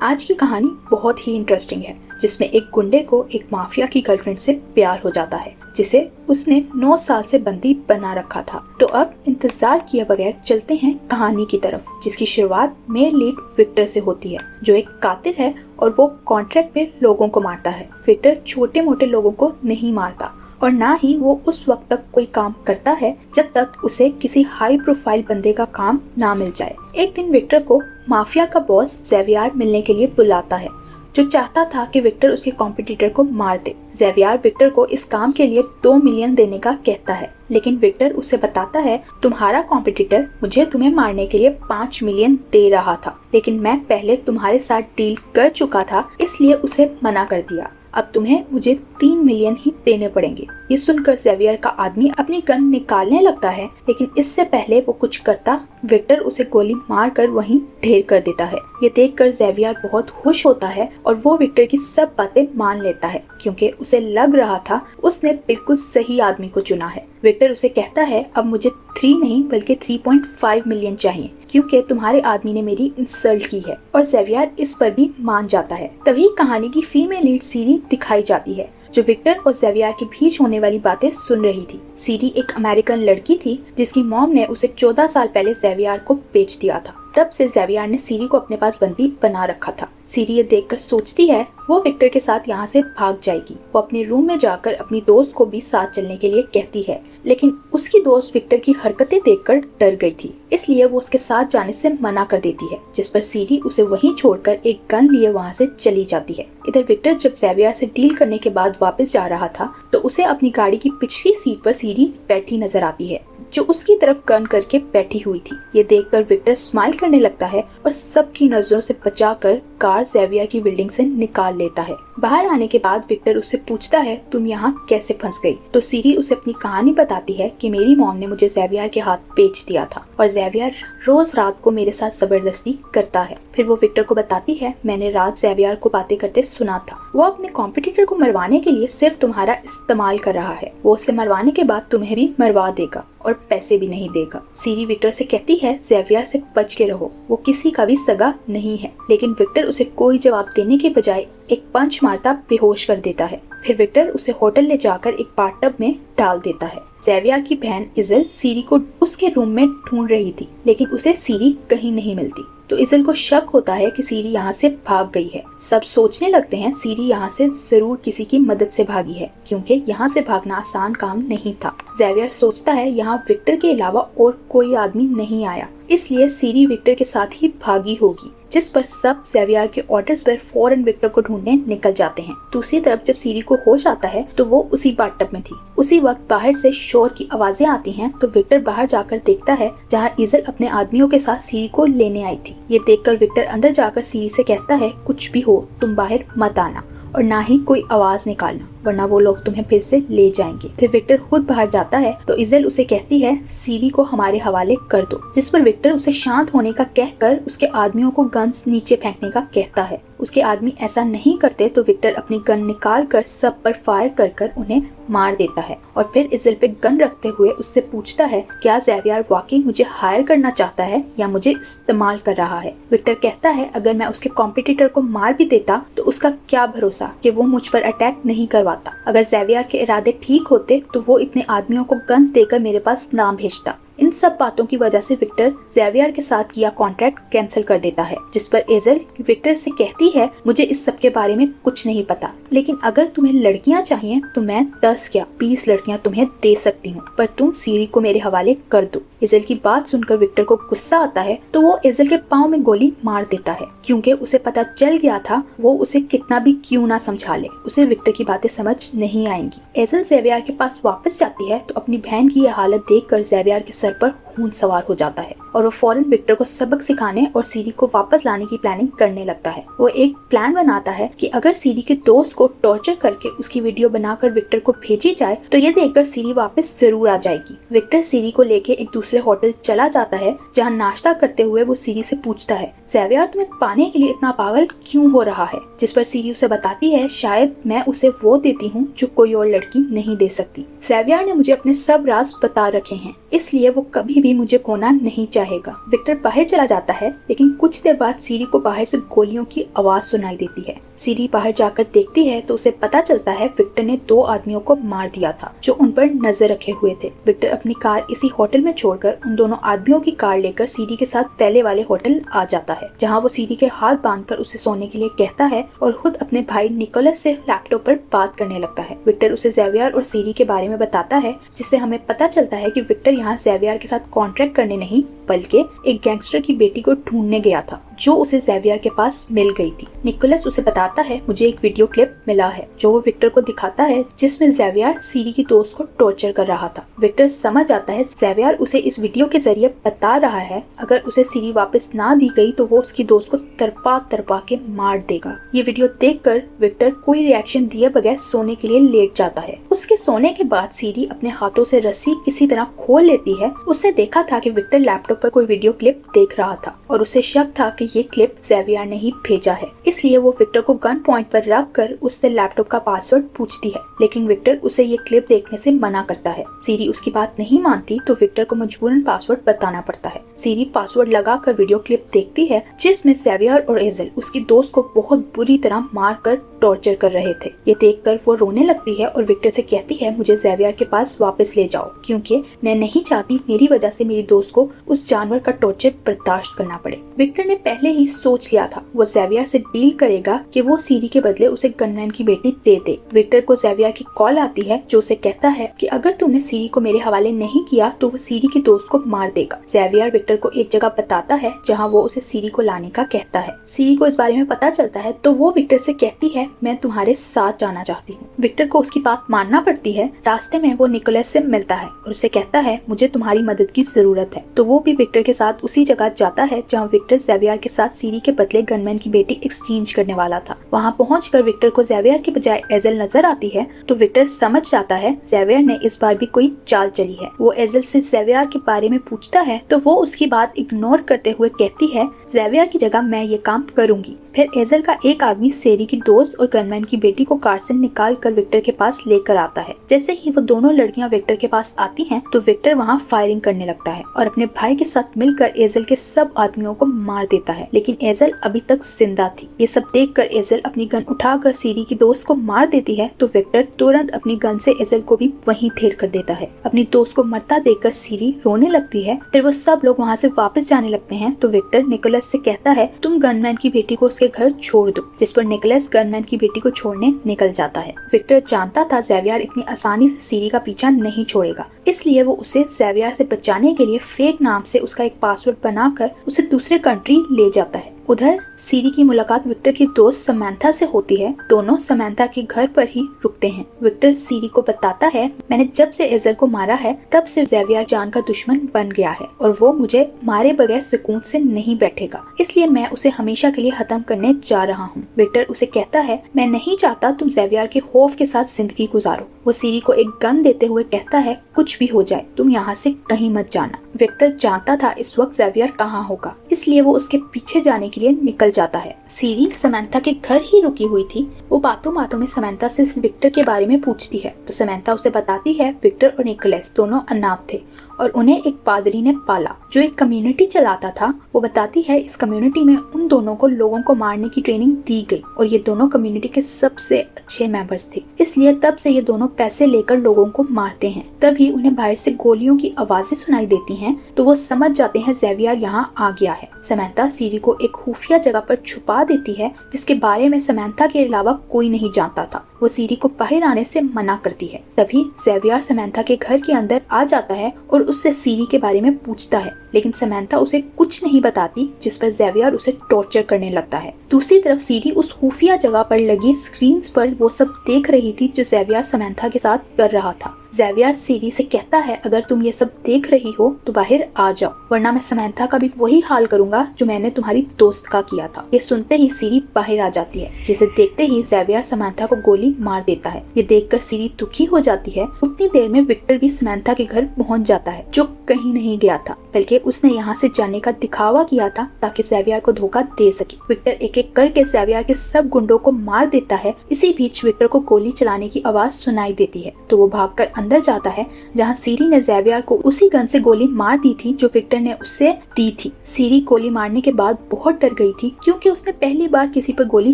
आज की कहानी बहुत ही इंटरेस्टिंग है, जिसमें एक गुंडे को एक माफिया की गर्लफ्रेंड से प्यार हो जाता है, जिसे उसने 9 साल से बंदी बना रखा था। तो अब इंतजार किए बगैर चलते हैं कहानी की तरफ, जिसकी शुरुआत मेन लीड विक्टर से होती है, जो एक कातिल है और वो कॉन्ट्रैक्ट पे लोगों को मारता है। विक्टर छोटे मोटे लोगों को नहीं मारता और ना ही वो उस वक्त तक कोई काम करता है जब तक उसे किसी हाई प्रोफाइल बंदे का काम ना मिल जाए। एक दिन विक्टर को माफिया का बॉस ज़ेवियर मिलने के लिए बुलाता है, जो चाहता था कि विक्टर उसके कॉम्पिटिटर को मार दे। ज़ेवियर विक्टर को इस काम के लिए 2 मिलियन देने का कहता है, लेकिन विक्टर उसे बताता है, तुम्हारा कॉम्पिटिटर मुझे तुम्हें मारने के लिए 5 मिलियन दे रहा था, लेकिन मैं पहले तुम्हारे साथ डील कर चुका था, इसलिए उसे मना कर दिया। अब तुम्हें मुझे 3 मिलियन ही देने पड़ेंगे। ये सुनकर ज़ेवियर का आदमी अपनी गन निकालने लगता है, लेकिन इससे पहले वो कुछ करता, विक्टर उसे गोली मारकर वहीं ढेर कर देता है। ये देखकर ज़ेवियर बहुत खुश होता है और वो विक्टर की सब बातें मान लेता है, क्योंकि उसे लग रहा था उसने बिल्कुल सही आदमी को चुना है। विक्टर उसे कहता है, अब मुझे 3 नहीं बल्कि 3.5 मिलियन चाहिए, क्योंकि तुम्हारे आदमी ने मेरी इंसल्ट की है। और ज़ेवियर इस पर भी मान जाता है। तभी कहानी की फीमेल लीड सीरी दिखाई जाती है, जो विक्टर और ज़ेवियर के बीच होने वाली बातें सुन रही थी। सीरी एक अमेरिकन लड़की थी, जिसकी मॉम ने उसे 14 साल पहले ज़ेवियर को बेच दिया था। तब से ज़ेवियर ने सीरी को अपने पास बंदी बना रखा था। सीरी ये देखकर सोचती है वो विक्टर के साथ यहाँ से भाग जाएगी। वो अपने रूम में जाकर अपनी दोस्त को भी साथ चलने के लिए कहती है, लेकिन उसकी दोस्त विक्टर की हरकतें देखकर डर गई थी, इसलिए वो उसके साथ जाने से मना कर देती है, जिस पर सीरी उसे वहीं छोड़कर एक गन लिए वहाँ से चली जाती है। इधर विक्टर जब ज़ेवियर से डील करने के बाद वापस जा रहा था, तो उसे अपनी गाड़ी की पिछली सीट पर सीरी बैठी नजर आती है, जो उसकी तरफ गन करके बैठी हुई थी। ये देखकर विक्टर स्माइल करने लगता है और सबकी नजरों से बचाकर कार ज़ेवियर की बिल्डिंग से निकाल लेता है। बाहर आने के बाद विक्टर उससे पूछता है, तुम यहाँ कैसे फंस गई? तो सीरी उसे अपनी कहानी बताती है कि मेरी मॉम ने मुझे ज़ेवियर के हाथ बेच दिया था और ज़ेवियर रोज रात को मेरे साथ जबरदस्ती करता है। फिर वो विक्टर को बताती है, मैंने रात ज़ेवियर को बातें करते सुना था। वो अपने कॉम्पिटिटर को मरवाने के लिए सिर्फ तुम्हारा इस्तेमाल कर रहा है। वो उसे मरवाने के बाद तुम्हें भी मरवा देगा और पैसे भी नहीं देगा। सीरी विक्टर से कहती है, ज़ेवियर से बच के रहो, वो किसी का भी सगा नहीं है। लेकिन विक्टर उसे कोई जवाब देने के बजाय एक पंच मारता बेहोश कर देता है। फिर विक्टर उसे होटल ले जाकर एक बाथटब में डाल देता है। ज़ेवियर की बहन इज़ल सीरी को उसके रूम में ढूंढ रही थी, लेकिन उसे सीरी कहीं नहीं मिलती। तो इज़ल को शक होता है कि सीरी यहाँ से भाग गई है। सब सोचने लगते हैं सीरी यहाँ से जरूर किसी की मदद से भागी है, क्योंकि यहाँ से भागना आसान काम नहीं था। ज़ेवियर सोचता है यहाँ विक्टर के अलावा और कोई आदमी नहीं आया, इसलिए सीरी विक्टर के साथ ही भागी होगी, जिस पर सब ज़ेवियर के ऑर्डर्स पर फौरन विक्टर को ढूंढने निकल जाते हैं। दूसरी तरफ जब सीरी को होश आता है तो वो उसी बाथटब में थी। उसी वक्त बाहर से शोर की आवाजें आती हैं, तो विक्टर बाहर जाकर देखता है जहां इज़ल अपने आदमियों के साथ सीरी को लेने आई थी। ये देखकर विक्टर अंदर जाकर सीरी से कहता है, कुछ भी हो तुम बाहर मत आना और ना ही कोई आवाज निकालना, वरना वो लोग तुम्हें फिर से ले जाएंगे। फिर विक्टर खुद बाहर जाता है तो इज़ल उसे कहती है, सीरी को हमारे हवाले कर दो, जिस पर विक्टर उसे शांत होने का कहकर उसके आदमियों को गन्स नीचे फेंकने का कहता है। उसके आदमी ऐसा नहीं करते तो विक्टर अपनी गन निकाल कर सब पर फायर कर कर उन्हें मार देता है और फिर इज़ल पे गन रखते हुए उससे पूछता है, क्या ज़ेवियर वाकई मुझे हायर करना चाहता है या मुझे इस्तेमाल कर रहा है? विक्टर कहता है, अगर मैं उसके कॉम्पिटिटर को मार भी देता तो उसका क्या भरोसा कि वो मुझ पर अटैक नहीं करवाता। अगर ज़ेवियर के इरादे ठीक होते तो वो इतने आदमियों को गन्स देकर मेरे पास ना भेजता। इन सब बातों की वजह से विक्टर ज़ेवियर के साथ किया कॉन्ट्रैक्ट कैंसिल कर देता है, जिस पर इज़ल विक्टर से कहती है, मुझे इस सब के बारे में कुछ नहीं पता, लेकिन अगर तुम्हें लड़कियां चाहिए तो मैं 10 क्या 20 लड़कियां तुम्हें दे सकती हूँ, पर तुम सीरी को मेरे हवाले कर दो। इज़ल की बात सुनकर विक्टर को गुस्सा आता है, तो वो इज़ल के पाँव में गोली मार देता है, क्योंकि उसे पता चल गया था वो उसे कितना भी क्यों ना समझा ले, उसे विक्टर की बातें समझ नहीं आएंगी। इज़ल ज़ेवियर के पास वापस जाती है तो अपनी बहन की यह हालत देखकर ज़ेवियर के सर पर खून सवार हो जाता है और वो फौरन विक्टर को सबक सिखाने और सीरी को वापस लाने की प्लानिंग करने लगता है। वो एक प्लान बनाता है कि अगर सीरी के दोस्त को टॉर्चर करके उसकी वीडियो बनाकर विक्टर को भेजी जाए तो ये देखकर सीरी वापस जरूर आ जाएगी। विक्टर सीरी को लेके एक दूसरे होटल चला जाता है, जहाँ नाश्ता करते हुए वो सीरी से पूछता है, ज़ेवियर तुम्हें पाने के लिए इतना पागल क्यों हो रहा है? जिस पर सीरी उसे बताती है, शायद मैं उसे वो देती हूँ जो कोई और लड़की नहीं दे सकती। ज़ेवियर ने मुझे अपने सब राज बता रखे हैं, इसलिए वो कभी भी मुझे खोना नहीं चाहेगा। विक्टर बाहर चला जाता है, लेकिन कुछ देर बाद सीरी को बाहर से गोलियों की आवाज सुनाई देती है। सीरी बाहर जाकर देखती है तो उसे पता चलता है विक्टर ने 2 आदमियों को मार दिया था जो उन पर नजर रखे हुए थे। विक्टर अपनी कार इसी होटल में छोड़कर उन दोनों आदमियों की कार लेकर सीरी के साथ पहले वाले होटल आ जाता है, जहाँ वो सीरी के हाथ बांधकर उसे सोने के लिए कहता है और खुद अपने भाई निकोलस से लैपटॉप पर बात करने लगता है। विक्टर उसे ज़ेवियर और सीरी के बारे में बताता है, जिससे हमें पता चलता है कि विक्टर यहाँ ज़ेवियर के साथ कॉन्ट्रैक्ट करने नहीं बल्कि एक गैंगस्टर की बेटी को ढूंढने गया था जो उसे ज़ेवियर के पास मिल गई थी। निकोलस उसे बताता है मुझे एक वीडियो क्लिप मिला है जो वो विक्टर को दिखाता है, जिसमें ज़ेवियर सीरी की दोस्त को टॉर्चर कर रहा था। विक्टर समझ आता है ज़ेवियर उसे इस वीडियो के जरिए बता रहा है अगर उसे सीरी वापस ना दी गई तो वो उसकी दोस्त को तरपा के मार देगा। ये वीडियो देखकर विक्टर कोई रिएक्शन दिए बगैर सोने के लिए लेट जाता है। उसके सोने के बाद सीरी अपने हाथों से रस्सी किसी तरह खोल लेती है। उसने देखा था कि विक्टर लैपटॉप पर कोई वीडियो क्लिप देख रहा था और उसे शक था कि ये क्लिप ज़ेवियर ने ही भेजा है, इसलिए वो विक्टर को गन पॉइंट पर रख कर उससे लैपटॉप का पासवर्ड पूछती है, लेकिन विक्टर उसे ये क्लिप देखने से मना करता है। सीरी उसकी बात नहीं मानती तो विक्टर को मजबूरन पासवर्ड बताना पड़ता है। सीरी पासवर्ड लगाकर वीडियो क्लिप देखती है जिसमें ज़ेवियर और एज़ेल उसकी दोस्त को बहुत बुरी तरह मार कर टॉर्चर कर रहे थे। ये देखकर वो रोने लगती है और विक्टर से कहती है मुझे ज़ेवियर के पास वापस ले जाओ, क्योंकि मैं नहीं चाहती मेरी वजह से मेरी दोस्त को उस जानवर का टॉर्चर बर्दाश्त करना पड़े। विक्टर ने पहले ही सोच लिया था वो ज़ेवियर से डील करेगा कि वो सीरी के बदले उसे गनमैन की बेटी दे दे। विक्टर को ज़ेवियर की कॉल आती है जो उसे कहता है कि अगर तुमने सीरी को मेरे हवाले नहीं किया तो वो सीरी की दोस्त को मार देगा। ज़ेवियर विक्टर को एक जगह बताता है जहाँ वो उसे सीरी को लाने का कहता है। सीरी को इस बारे में पता चलता है तो वो विक्टर से कहती है मैं तुम्हारे साथ जाना चाहती हूँ। विक्टर को उसकी बात मानना पड़ती है। रास्ते में वो निकोलस से मिलता है और उसे कहता है मुझे तुम्हारी मदद की जरूरत है, तो वो भी विक्टर के साथ उसी जगह जाता है जहाँ विक्टर ज़ेवियर के साथ सीरी के बदले गनमैन की बेटी एक्सचेंज करने वाला था। वहाँ पहुंचकर विक्टर को ज़ेवियर के बजाय एज़ेल नजर आती है तो विक्टर समझ जाता है ज़ेवियर ने इस बार भी कोई चाल चली है। वो एज़ेल से ज़ेवियर के बारे में पूछता है तो वो उसकी बात इग्नोर करते हुए कहती है ज़ेवियर की जगह मैं ये काम करूंगी। फिर एज़ेल का एक आदमी सीरी की दोस्त और गनमैन की बेटी को कार से निकाल कर विक्टर के पास लेकर आता है। जैसे ही वो दोनों लड़कियां विक्टर के पास आती हैं तो विक्टर वहाँ फायरिंग करने लगता है और अपने भाई के साथ मिलकर एज़ेल के सब आदमियों को मार देता है, लेकिन एज़ेल अभी तक जिंदा थी। ये सब देखकर एज़ेल अपनी गन उठाकर सीरी की दोस्त को मार देती है तो विक्टर तुरंत अपनी गन से एज़ेल को भी वहीं ढेर कर देता है। अपनी दोस्त को मरता देखकर सीरी रोने लगती है। फिर वो सब लोग वहाँ से वापस जाने लगते हैं तो विक्टर निकोलस से कहता है तुम गनमैन की बेटी को उसके घर छोड़ दो, जिस पर निकोलस गनमैन की बेटी को छोड़ने निकल जाता है। विक्टर जानता था ज़ेवियर इतनी आसानी से सीरी का पीछा नहीं छोड़ेगा, इसलिए वो उसे ज़ेवियर से बचाने के लिए फेक नाम से उसका एक पासवर्ड बनाकर उसे दूसरे कंट्री ले जाता है। उधर सीरी की मुलाकात विक्टर की दोस्त समैंथा से होती है। दोनों समैंथा के घर पर ही रुकते हैं। विक्टर सीरी को बताता है मैंने जब से एज़ेल को मारा है तब से ज़ेवियर जान का दुश्मन बन गया है और वो मुझे मारे बगैर सुकून से नहीं बैठेगा, इसलिए मैं उसे हमेशा के लिए खत्म करने जा रहा हूँ। विक्टर उसे कहता है मैं नहीं चाहता तुम ज़ेवियर के खौफ के साथ जिंदगी गुजारो। वो सीरी को एक गन देते हुए कहता है कुछ भी हो जाए तुम यहाँ से कहीं मत जाना। विक्टर जानता था इस वक्त ज़ेवियर कहाँ होगा, इसलिए वो उसके पीछे जाने के लिए निकल जाता है। सीरी समैंथा के घर ही रुकी हुई थी। वो बातों बातों में समैंथा से विक्टर के बारे में पूछती है तो समैंथा उसे बताती है विक्टर और निकोलस दोनों अनाथ थे और उन्हें एक पादरी ने पाला जो एक कम्युनिटी चलाता था। वो बताती है इस कम्युनिटी में उन दोनों को लोगों को मारने की ट्रेनिंग दी गई और ये दोनों कम्युनिटी के सबसे अच्छे मेंबर्स थे, इसलिए तब से ये दोनों पैसे लेकर लोगों को मारते हैं। तभी उन्हें बाहर से गोलियों की आवाजें सुनाई देती हैं तो वो समझ जाते हैं ज़ेवियर यहाँ आ गया है। समैंथा सीरी को एक खुफिया जगह पर छुपा देती है जिसके बारे में समैंथा के अलावा कोई नहीं जानता था। वो सीरी को बाहर आने से मना करती है। तभी ज़ेवियर समैंथा के घर के अंदर आ जाता है और उससे सीरी के बारे में पूछता है, लेकिन समैंथा उसे कुछ नहीं बताती, जिस पर ज़ेवियर उसे टॉर्चर करने लगता है। दूसरी तरफ सीरी उस खुफिया जगह पर लगी स्क्रीन्स पर वो सब देख रही थी जो ज़ेवियर समैंथा के साथ कर रहा था। ज़ेवियर सीरी से कहता है अगर तुम ये सब देख रही हो तो बाहर आ जाओ, वरना मैं समैंथा का भी वही हाल करूंगा जो मैंने तुम्हारी दोस्त का किया था। ये सुनते ही सीरी बाहर आ जाती है, जिसे देखते ही ज़ेवियर समैंथा को गोली मार देता है। ये देखकर सीरी दुखी हो जाती है। उतनी देर में विक्टर भी समैंथा के घर पहुंच जाता है जो कहीं नहीं गया था। बल्कि उसने यहाँ से जाने का दिखावा किया था ताकि ज़ेवियर को धोखा दे सके। विक्टर एक एक करके ज़ेवियर के सब गुंडों को मार देता है। इसी बीच विक्टर को गोली चलाने की आवाज सुनाई देती है तो वो भागकर अंदर जाता है जहाँ सीरी ने ज़ेवियर को उसी गन से गोली मार दी थी जो विक्टर ने उससे दी थी। सीरी गोली मारने के बाद बहुत डर गई थी क्योंकि उसने पहली बार किसी पर गोली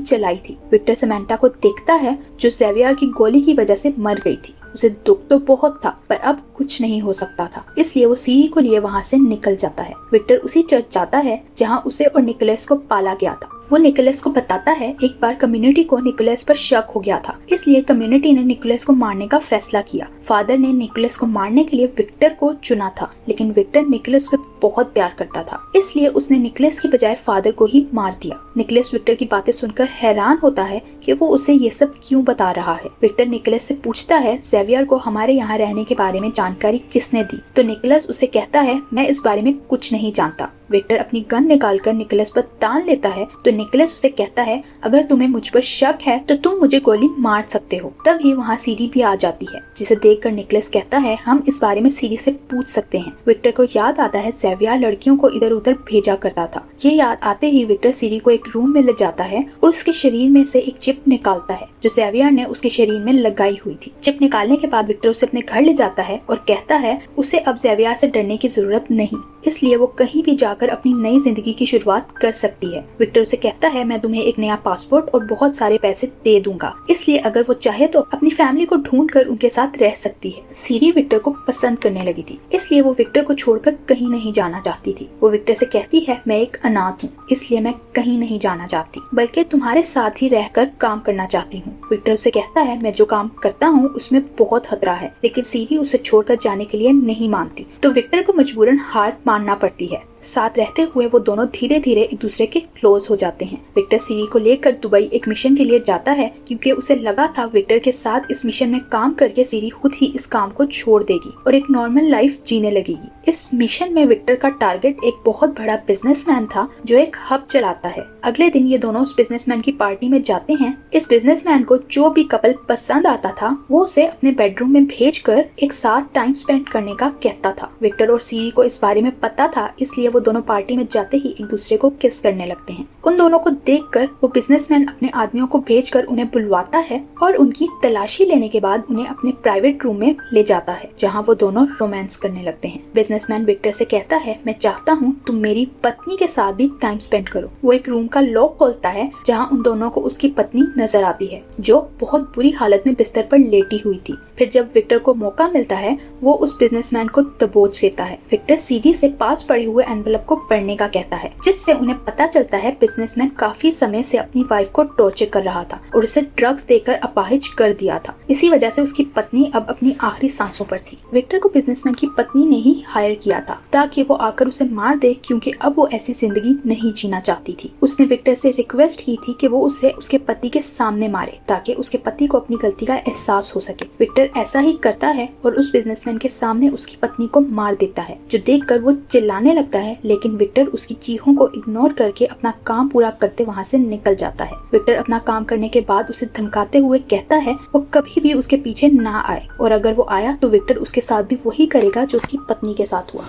चलाई थी। विक्टर समैंथा को देखता है जो ज़ेवियर की गोली की वजह से मर गई थी। उसे दुख तो बहुत था पर अब कुछ नहीं हो सकता था, इसलिए वो सीरी को लिए वहाँ से निकल जाता है। विक्टर उसी चर्च जाता है जहाँ उसे और निकोलस को पाला गया था। वो निकोलस को बताता है एक बार कम्युनिटी को निकोलस पर शक हो गया था, इसलिए कम्युनिटी ने निकोलस को मारने का फैसला किया। फादर ने निकोलस को मारने के लिए विक्टर को चुना था, लेकिन विक्टर निकोलस को बहुत प्यार करता था, इसलिए उसने निकोलस की बजाय फादर को ही मार दिया। निकोलस विक्टर की बातें सुनकर हैरान होता है कि वो उसे ये सब क्यों बता रहा है। विक्टर निकोलस से पूछता है ज़ेवियर को हमारे यहाँ रहने के बारे में जानकारी किसने दी, तो निकोलस उसे कहता है मैं इस बारे में कुछ नहीं जानता। विक्टर अपनी गन निकालकर निकोलस पर तान लेता है तो निकोलस उसे कहता है अगर तुम्हें मुझ पर शक है तो तुम मुझे गोली मार सकते हो। तभी वहाँ सीरी भी आ जाती है जिसे देखकर निकोलस कहता है हम इस बारे में सीरी से पूछ सकते हैं। विक्टर को याद आता है ज़ेवियर लड़कियों को इधर उधर भेजा करता था। ये याद आते ही विक्टर सीरी को एक रूम में ले जाता है और उसके शरीर में से एक चिप निकालता है जो ज़ेवियर ने उसके शरीर में लगाई हुई थी। चिप निकालने के बाद विक्टर उसे अपने घर ले जाता है और कहता है उसे अब ज़ेवियर से डरने की जरूरत नहीं, इसलिए वो कहीं भी जाकर अपनी नई जिंदगी की शुरुआत कर सकती है। विक्टर उसे कहता है मैं तुम्हें एक नया पासपोर्ट और बहुत सारे पैसे दे दूंगा, इसलिए अगर वो चाहे तो अपनी फैमिली को ढूंढकर उनके साथ रह सकती है। सीरी विक्टर को पसंद करने लगी थी, इसलिए वो विक्टर को छोड़कर कहीं नहीं जाना चाहती थी। वो विक्टर से कहती है मैं एक अनाथ हूँ, इसलिए मैं कहीं नहीं जाना चाहती, बल्कि तुम्हारे साथ ही रहकर काम करना चाहती हूँ। विक्टर उसे कहता है मैं जो काम करता हूँ उसमें बहुत खतरा है, लेकिन सीरी उसे छोड़कर जाने के लिए नहीं मानती, तो विक्टर को मजबूरन हार मानना पड़ती है। साथ रहते हुए वो दोनों धीरे धीरे एक दूसरे के क्लोज हो जाते हैं। विक्टर सीरी को लेकर दुबई एक मिशन के लिए जाता है क्योंकि उसे लगा था विक्टर के साथ इस मिशन में काम करके सीरी खुद ही इस काम को छोड़ देगी और एक नॉर्मल लाइफ जीने लगेगी। इस मिशन में विक्टर का टारगेट एक बहुत बड़ा बिजनेसमैन था जो एक हब चलाता है। अगले दिन ये दोनों उस बिजनेसमैन की पार्टी में जाते हैं। इस बिजनेसमैन को जो भी कपल पसंद आता था वो उसे अपने बेडरूम में भेजकर एक साथ टाइम स्पेंड करने का कहता था। विक्टर और सीरी को इस बारे में पता था, इसलिए वो दोनों पार्टी में जाते ही एक दूसरे को किस करने लगते हैं। उन दोनों को देखकर वो बिजनेसमैन अपने आदमियों को भेजकर उन्हें बुलवाता है और उनकी तलाशी लेने के बाद उन्हें अपने प्राइवेट रूम में ले जाता है जहां वो दोनों रोमांस करने लगते हैं। बिजनेसमैन विक्टर से कहता है मैं चाहता हूँ तुम मेरी पत्नी के साथ भी टाइम स्पेंड करो। वो एक रूम का लॉक खोलता है जहाँ उन दोनों को उसकी पत्नी नजर आती है जो बहुत बुरी हालत में बिस्तर पर लेटी हुई थी। फिर जब विक्टर को मौका मिलता है वो उस बिजनेसमैन को दबोच लेता है। विक्टर सीधी से पास पड़े हुए एनवेलप को पढ़ने का कहता है जिससे उन्हें पता चलता है बिजनेसमैन काफी समय से अपनी वाइफ को टॉर्चर कर रहा था और उसे ड्रग्स देकर अपाहिज कर दिया था। इसी वजह से उसकी पत्नी अब अपनी आखिरी सांसों पर थी। विक्टर को बिजनेसमैन की पत्नी ने ही हायर किया था ताकि वो आकर उसे मार दे क्योंकि अब वो ऐसी जिंदगी नहीं जीना चाहती थी। उसने विक्टर से रिक्वेस्ट की थी कि वो उसे उसके पति के सामने मारे ताकि उसके पति को अपनी गलती का एहसास हो सके। विक्टर ऐसा ही करता है और उस बिजनेसमैन के सामने उसकी पत्नी को मार देता है जो देखकर वो चिल्लाने लगता है, लेकिन विक्टर उसकी चीखों को इग्नोर करके अपना काम पूरा करते वहाँ से निकल जाता है। विक्टर अपना काम करने के बाद उसे धमकाते हुए कहता है वो कभी भी उसके पीछे ना आए और अगर वो आया तो विक्टर उसके साथ भी वही करेगा जो उसकी पत्नी के साथ हुआ।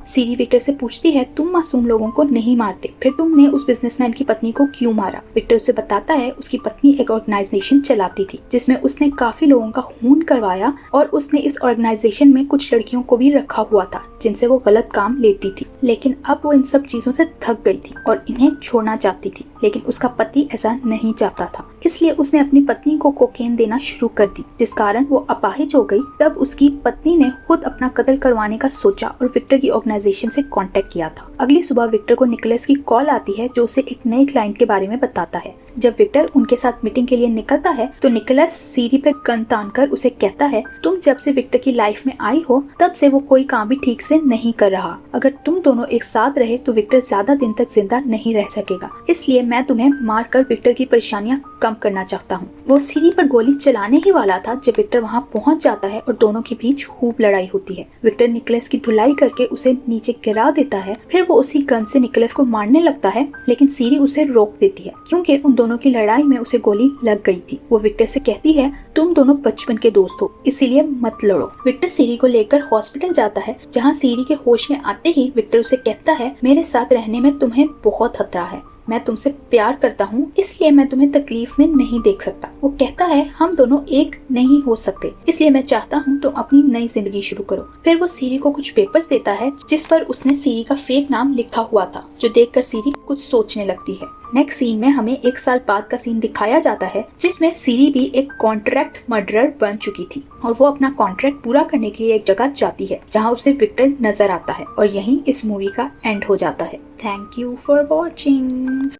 सीरी विक्टर से पूछती है तुम मासूम लोगों को नहीं मारते, फिर तुमने उस बिजनेसमैन की पत्नी को क्यों मारा? विक्टर उसे बताता है उसकी पत्नी एक ऑर्गेनाइजेशन चलाती थी जिसमें उसने काफी लोगों का खून करवाया और उसने इस ऑर्गेनाइजेशन में कुछ लड़कियों को भी रखा हुआ था जिनसे वो गलत काम लेती थी, लेकिन अब वो इन सब चीजों से थक गई थी और इन्हें छोड़ना चाहती थी, लेकिन उसका पति ऐसा नहीं चाहता था, इसलिए उसने अपनी पत्नी को कोकेन देना शुरू कर दी जिस कारण वो अपाहिज हो गई। तब उसकी पत्नी ने खुद अपना कत्ल करवाने का सोचा और विक्टर की ऑर्गेनाइजेशन से कांटेक्ट किया था। अगली सुबह विक्टर को निकोलस की कॉल आती है जो उसे एक नए क्लाइंट के बारे में बताता है। जब विक्टर उनके साथ मीटिंग के लिए निकलता है तो निकोलस सीरी पे गन तानकर उसे कहता है तुम जब से विक्टर की लाइफ में आई हो तब से वो कोई काम भी ठीक से नहीं कर रहा। अगर तुम दोनों एक साथ रहे तो विक्टर ज्यादा दिन तक जिंदा नहीं रह सकेगा, इसलिए मैं तुम्हें मारकर विक्टर की परेशानियां कम करना चाहता हूँ। वो सीरी पर गोली चलाने ही वाला था जब विक्टर वहाँ पहुँच जाता है और दोनों के बीच खूब लड़ाई होती है। विक्टर निकोलस की धुलाई करके उसे नीचे गिरा देता है। फिर वो उसी गन से निकोलस को मारने लगता है, लेकिन सीरी उसे रोक देती है क्योंकि उन दोनों की लड़ाई में उसे गोली लग गई थी। वो विक्टर से कहती है, तुम दोनों बचपन के दोस्त हो, इसीलिए मत लड़ो। विक्टर सीरी को लेकर हॉस्पिटल जाता है, जहाँ सीरी के होश में आते ही विक्टर उसे कहता है, मेरे साथ रहने में तुम्हें बहुत खतरा है। मैं तुमसे प्यार करता हूँ, इसलिए मैं तुम्हें तकलीफ में नहीं देख सकता। वो कहता है, हम दोनों एक नहीं हो सकते, इसलिए मैं चाहता हूँ तुम अपनी नई जिंदगी शुरू करो। फिर वो सीरी को कुछ पेपर्स देता है जिस पर उसने सीरी का फेक नाम लिखा हुआ था, जो देखकर सीरी कुछ सोचने लगती है। नेक्स्ट सीन में हमें 1 साल बाद का सीन दिखाया जाता है, जिसमें सीरी भी एक कॉन्ट्रैक्ट मर्डरर बन चुकी थी और वो अपना कॉन्ट्रैक्ट पूरा करने के लिए एक जगह जाती है, जहाँ उसे विक्टर नजर आता है। और यहीं इस मूवी का एंड हो जाता है। Thank you for watching.